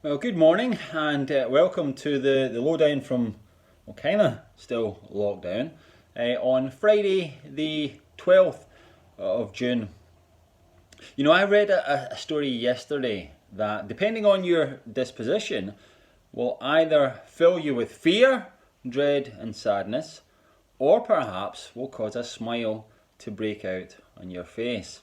Well, good morning and welcome to the lowdown from, well, kind of still lockdown, on Friday the 12th of June. You know, I read a story yesterday that, depending on your disposition, will either fill you with fear, dread, and sadness, or perhaps will cause a smile to break out on your face.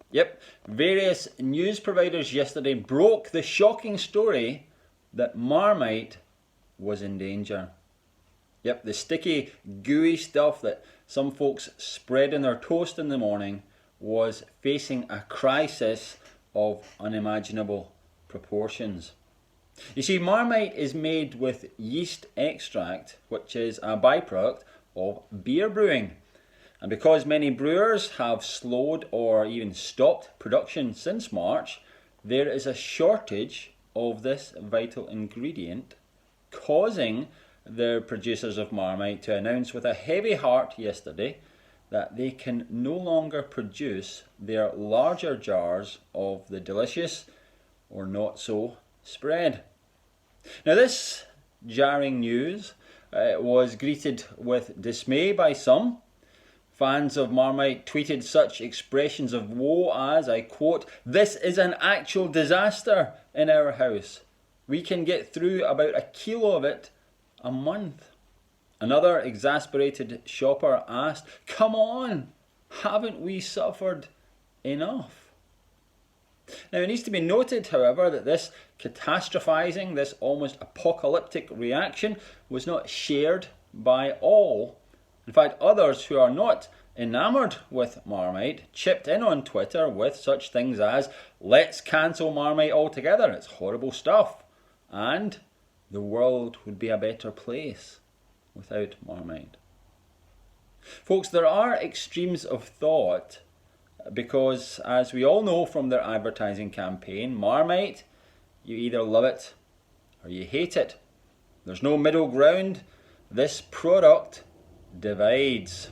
Yep, various news providers yesterday broke the shocking story that Marmite was in danger. Yep, the sticky, gooey stuff that some folks spread in their toast in the morning was facing a crisis of unimaginable proportions. You see, Marmite is made with yeast extract, which is a byproduct of beer brewing. And because many brewers have slowed or even stopped production since March, there is a shortage of this vital ingredient, causing the producers of Marmite to announce with a heavy heart yesterday that they can no longer produce their larger jars of the delicious or not so spread. Now, this jarring news was greeted with dismay by some. Fans of Marmite tweeted such expressions of woe as, I quote, "This is an actual disaster in our house. We can get through about a kilo of it a month." Another exasperated shopper asked, "Come on, haven't we suffered enough?" Now, it needs to be noted, however, that this catastrophizing, this almost apocalyptic reaction was not shared by all. In fact, others who are not enamoured with Marmite chipped in on Twitter with such things as, "Let's cancel Marmite altogether, it's horrible stuff," and "The world would be a better place without Marmite." Folks, there are extremes of thought because, as we all know from their advertising campaign, Marmite, you either love it or you hate it. There's no middle ground. This product divides.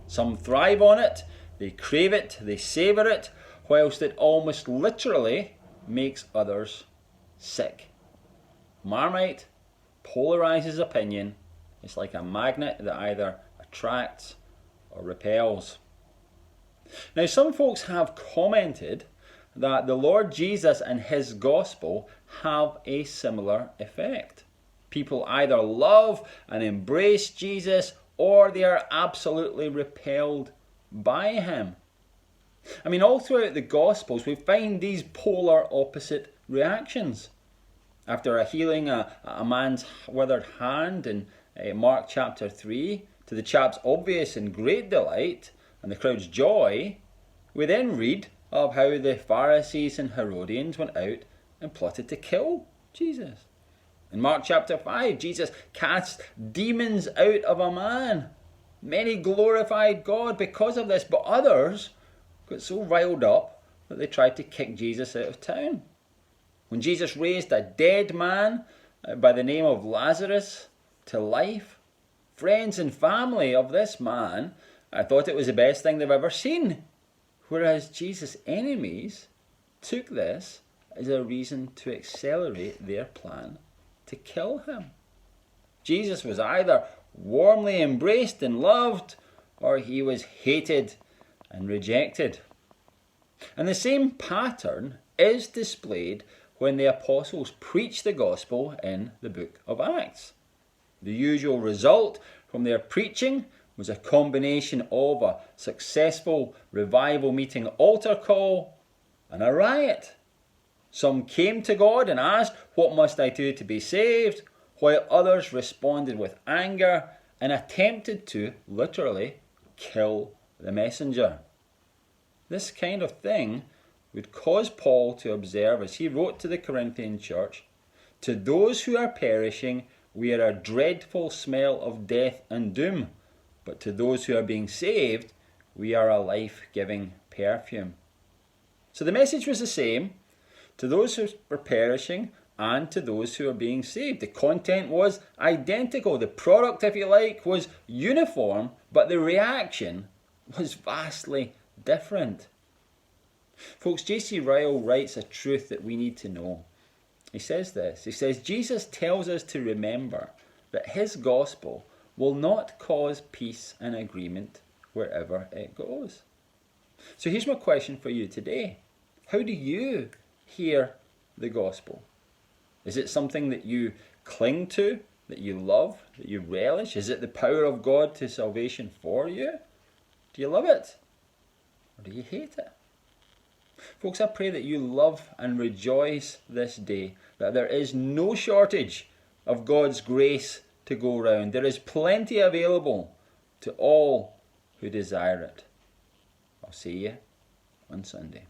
Some thrive on it, they crave it, they savour it, whilst it almost literally makes others sick. Marmite polarises opinion. It's like a magnet that either attracts or repels. Now, some folks have commented that the Lord Jesus and his gospel have a similar effect. People either love and embrace Jesus or they are absolutely repelled by him. I mean, all throughout the Gospels, we find these polar opposite reactions. After a healing a man's withered hand in Mark chapter 3, to the chap's obvious and great delight and the crowd's joy, we then read of how the Pharisees and Herodians went out and plotted to kill Jesus. In Mark chapter 5, Jesus cast demons out of a man. Many glorified God because of this, but others got so riled up that they tried to kick Jesus out of town. When Jesus raised a dead man by the name of Lazarus to life, friends and family of this man thought it was the best thing they've ever seen, whereas Jesus' enemies took this as a reason to accelerate their plan to kill him. Jesus was either warmly embraced and loved, or he was hated and rejected. And the same pattern is displayed when the apostles preach the gospel in the book of Acts. The usual result from their preaching was a combination of a successful revival meeting altar call and a riot. Some came to God and asked, "What must I do to be saved?" while others responded with anger and attempted to literally kill the messenger. This kind of thing would cause Paul to observe, as he wrote to the Corinthian church, "To those who are perishing, we are a dreadful smell of death and doom, but to those who are being saved, we are a life-giving perfume." So the message was the same to those who were perishing and to those who are being saved. The content was identical. The product, if you like, was uniform, but the reaction was vastly different. Folks, J.C. Ryle writes a truth that we need to know. He says this. He says, Jesus tells us to remember that his gospel will not cause peace and agreement wherever it goes. So here's my question for you today. How do you hear the gospel? Is it something that you cling to, that you love, that you relish? Is it the power of God to salvation for you? Do you love it? Or do you hate it? Folks, I pray that you love and rejoice this day, that there is no shortage of God's grace to go round. There is plenty available to all who desire it. I'll see you on Sunday.